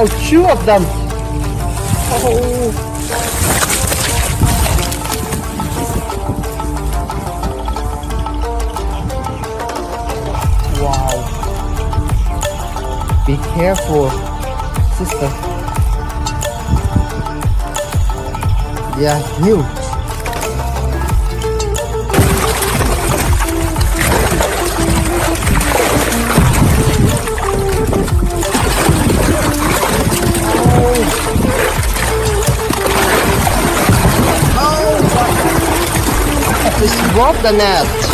Oh, two of them. Oh. Wow. Be careful, sister. They are huge. Just drop the net.